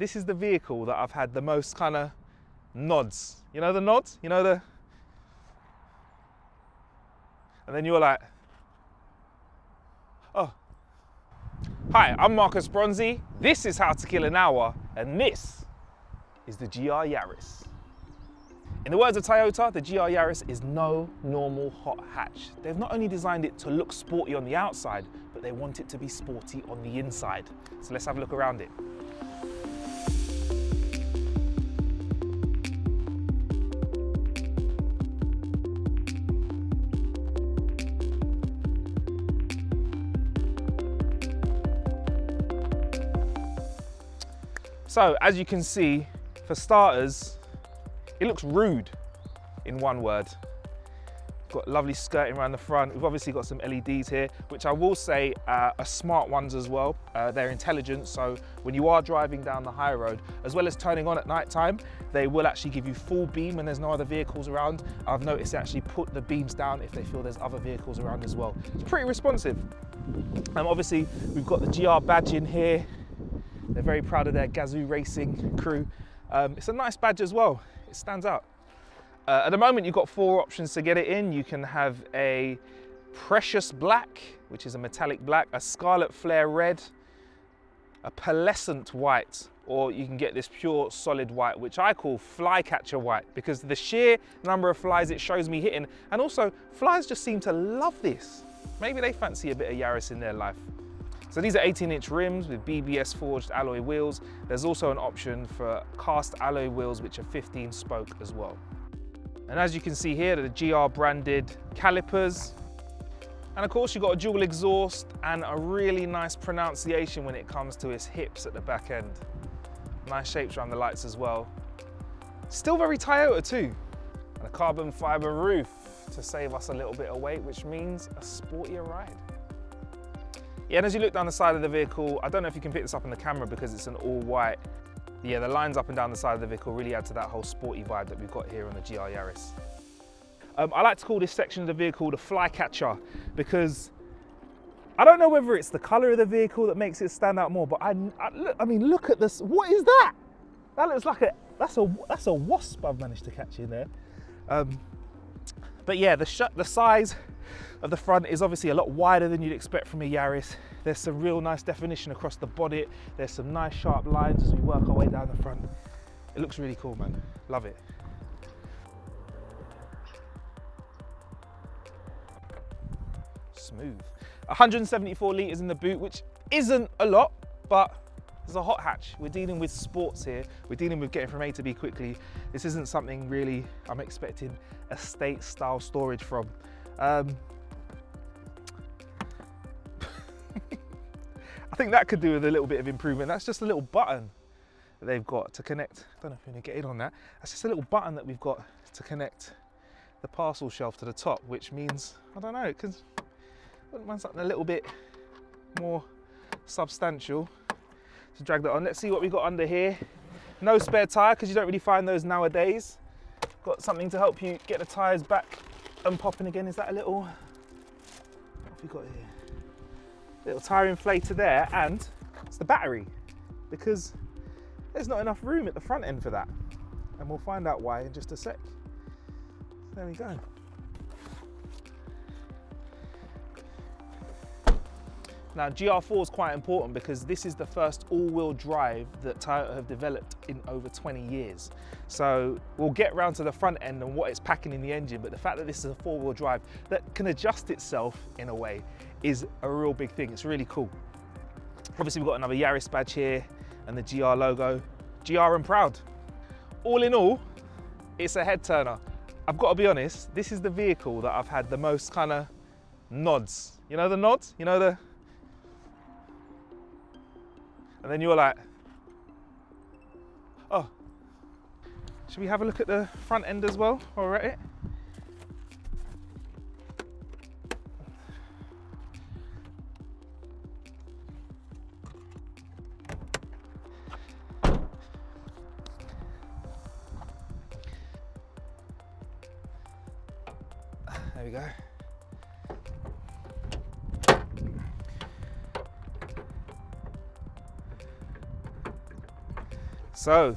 this is the vehicle that I've had the most kind of nods. You know the nods? You know the... And then you're like, oh. Hi, I'm Marcus Bronzy. This is How to Kill an Hour, and this is the GR Yaris. In the words of Toyota, the GR Yaris is no normal hot hatch. They've not only designed it to look sporty on the outside, but they want it to be sporty on the inside. So let's have a look around it. So as you can see, for starters, it looks rude in one word. Got lovely skirting around the front. We've obviously got some LEDs here, which I will say are smart ones as well. They're intelligent, so when you are driving down the high road, as well as turning on at night time, they will actually give you full beam when there's no other vehicles around. I've noticed they actually put the beams down if they feel there's other vehicles around as well. It's pretty responsive. Obviously, we've got the GR badge in here. They're very proud of their Gazoo Racing crew. It's a nice badge as well. It stands out. At the moment, you've got 4 options to get it in. You can have a precious black, which is a metallic black, a scarlet flare red, a pearlescent white, or you can get this pure solid white, which I call flycatcher white, because the sheer number of flies it shows me hitting, and also flies just seem to love this. Maybe they fancy a bit of Yaris in their life. So these are 18-inch rims with BBS forged alloy wheels. There's also an option for cast alloy wheels, which are 15 spoke as well. And as you can see here, the GR branded calipers. And of course, you've got a dual exhaust and a really nice pronunciation when it comes to its hips at the back end. Nice shapes around the lights as well. Still very Toyota too. And a carbon fiber roof to save us a little bit of weight, which means a sportier ride. Yeah, and as you look down the side of the vehicle, I don't know if you can pick this up on the camera because it's an all white. Yeah, the lines up and down the side of the vehicle really add to that whole sporty vibe that we've got here on the GR Yaris. I like to call this section of the vehicle the flycatcher because I don't know whether it's the color of the vehicle that makes it stand out more, but I mean, look at this. What is that? That looks like that's a wasp I've managed to catch in there. But yeah, the size of the front is obviously a lot wider than you'd expect from a Yaris. There's some real nice definition across the bonnet. There's some nice sharp lines as we work our way down the front. It looks really cool, man. Love it. Smooth. 174 litres in the boot, which isn't a lot, but it's a hot hatch. We're dealing with sports here. We're dealing with getting from A to B quickly. This isn't something really I'm expecting estate style storage from. I think that could do with a little bit of improvement. That's just a little button that they've got to connect. I don't know if you're gonna get in on that. That's just a little button that we've got to connect the parcel shelf to the top, which means, I don't know, because I wouldn't mind something a little bit more substantial to drag that on. Let's see what we've got under here. No spare tyre, because you don't really find those nowadays. Got something to help you get the tyres back and popping again. Is that a little, what have we got here? Little tyre inflator there, and it's the battery, because there's not enough room at the front end for that. And we'll find out why in just a sec. There we go. Now, GR4 is quite important because this is the first all-wheel drive that Toyota have developed in over 20 years. So we'll get round to the front end and what it's packing in the engine, but the fact that this is a 4-wheel drive that can adjust itself in a way is a real big thing. It's really cool. Obviously, we've got another Yaris badge here and the GR logo. GR and proud. All in all, it's a head turner. I've got to be honest, this is the vehicle that I've had the most kind of nods. You know the nods? You know the... And then you're like, oh, should we have a look at the front end as well while we're at it? There we go. So,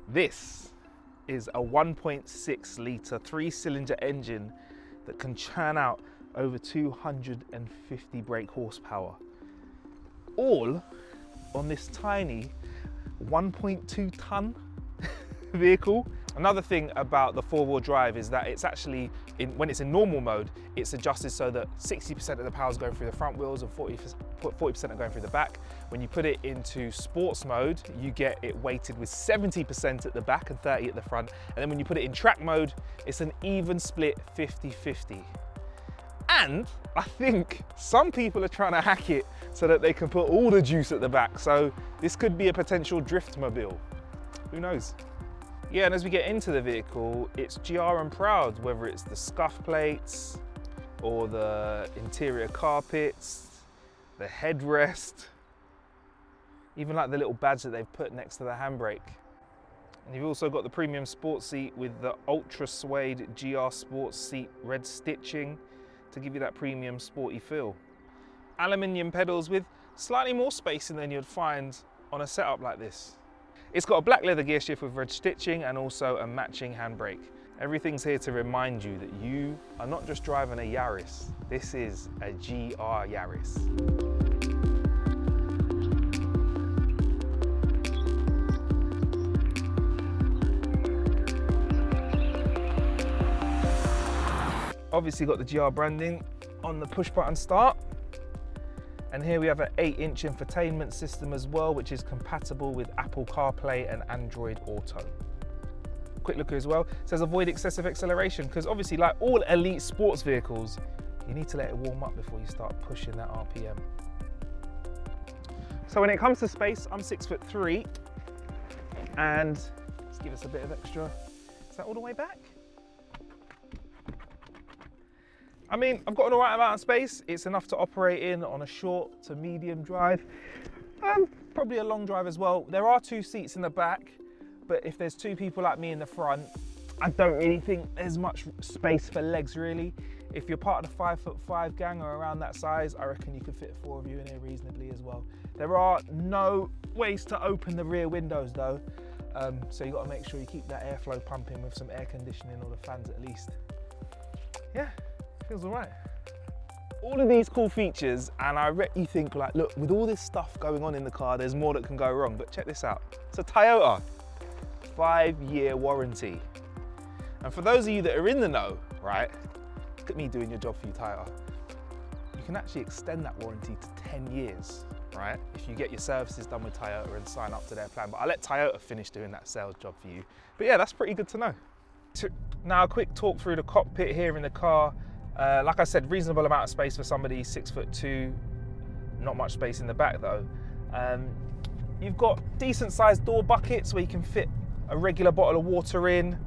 this is a 1.6 litre 3-cylinder engine that can churn out over 250 brake horsepower. All on this tiny 1.2 ton vehicle. Another thing about the 4-wheel drive is that it's actually, when it's in normal mode, it's adjusted so that 60% of the power is going through the front wheels and 40% are going through the back. When you put it into sports mode, you get it weighted with 70% at the back and 30% at the front. And then when you put it in track mode, it's an even split 50-50. And I think some people are trying to hack it so that they can put all the juice at the back. So this could be a potential drift mobile. Who knows? Yeah, and as we get into the vehicle, it's GR and proud, whether it's the scuff plates or the interior carpets, the headrest, even like the little badge that they've put next to the handbrake. And you've also got the premium sports seat with the ultra suede GR sports seat red stitching to give you that premium sporty feel. Aluminium pedals with slightly more spacing than you'd find on a setup like this. It's got a black leather gear shift with red stitching and also a matching handbrake. Everything's here to remind you that you are not just driving a Yaris, this is a GR Yaris. Obviously got the GR branding on the push button start. And here we have an 8-inch infotainment system as well, which is compatible with Apple CarPlay and Android Auto. Quick look as well, it says avoid excessive acceleration, because obviously like all elite sports vehicles, you need to let it warm up before you start pushing that RPM. So when it comes to space, I'm 6'3", and let's give us a bit of extra. Is that all the way back? I mean, I've got an alright amount of space. It's enough to operate in on a short to medium drive, probably a long drive as well. There are 2 seats in the back, but if there's 2 people like me in the front, I don't really think there's much space for legs really. If you're part of the 5'5" gang or around that size, I reckon you could fit 4 of you in here reasonably as well. There are no ways to open the rear windows though, so you've got to make sure you keep that airflow pumping with some air conditioning or the fans at least. Yeah. Feels all right. All of these cool features, and I bet you think like, look, with all this stuff going on in the car, there's more that can go wrong, but check this out. It's a Toyota 5-year warranty. And for those of you that are in the know, right, look at me doing your job for you, Toyota. You can actually extend that warranty to 10 years, right? If you get your services done with Toyota and sign up to their plan. But I'll let Toyota finish doing that sales job for you. But yeah, that's pretty good to know. Now a quick talk through the cockpit here in the car. Like I said, reasonable amount of space for somebody 6'2", not much space in the back though. You've got decent sized door buckets where you can fit a regular bottle of water in,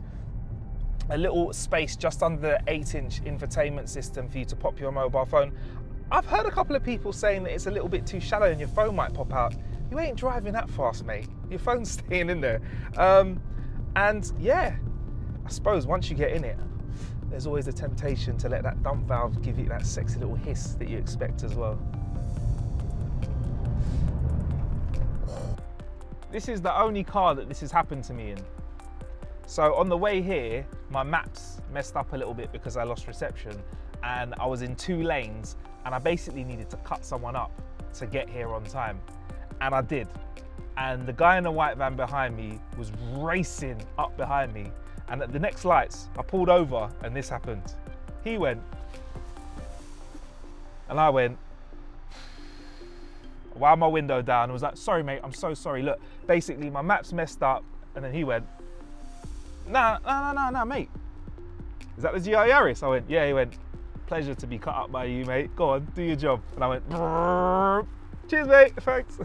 a little space just under the 8-inch infotainment system for you to pop your mobile phone. I've heard a couple of people saying that it's a little bit too shallow and your phone might pop out. You ain't driving that fast, mate. Your phone's staying in there. And yeah, I suppose once you get in it, there's always the temptation to let that dump valve give you that sexy little hiss that you expect as well. This is the only car that this has happened to me in. So on the way here, my maps messed up a little bit because I lost reception and I was in 2 lanes and I basically needed to cut someone up to get here on time. And I did. And the guy in the white van behind me was racing up behind me. And at the next lights, I pulled over and this happened. He went, and I went, wound my window down and was like, sorry mate, I'm so sorry. Look, basically my map's messed up. And then he went, nah, mate. Is that the GR Yaris? I went, yeah. He went, pleasure to be cut up by you, mate. Go on, do your job. And I went, brrr. Cheers mate, thanks.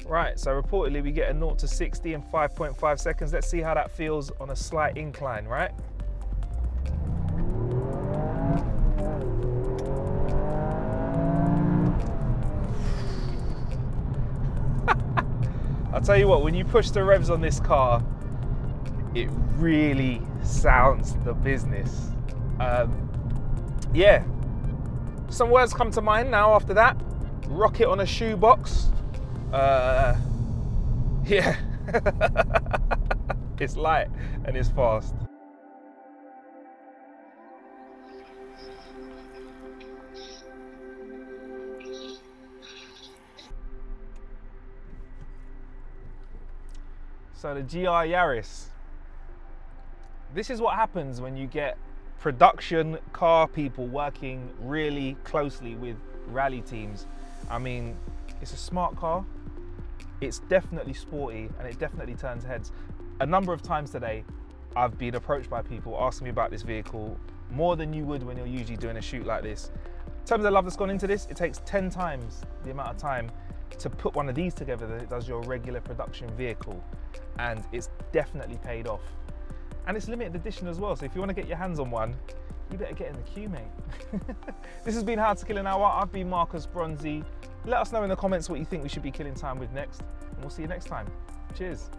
Right, so reportedly we get a 0 to 60 in 5.5 seconds. Let's see how that feels on a slight incline, right? I'll tell you what, when you push the revs on this car, it really sounds the business. Yeah, some words come to mind now after that. Rocket on a shoebox. Yeah. It's light and it's fast. So the GR Yaris. This is what happens when you get production car people working really closely with rally teams. I mean, it's a smart car, it's definitely sporty, and it definitely turns heads. A number of times today, I've been approached by people asking me about this vehicle, more than you would when you're usually doing a shoot like this. In terms of the love that's gone into this, it takes 10 times the amount of time to put one of these together than it does your regular production vehicle. And it's definitely paid off. And it's limited edition as well, so if you want to get your hands on one, you better get in the queue, mate. This has been How to Kill an Hour. I've been Marcus Bronzy. Let us know in the comments what you think we should be killing time with next, and we'll see you next time. Cheers.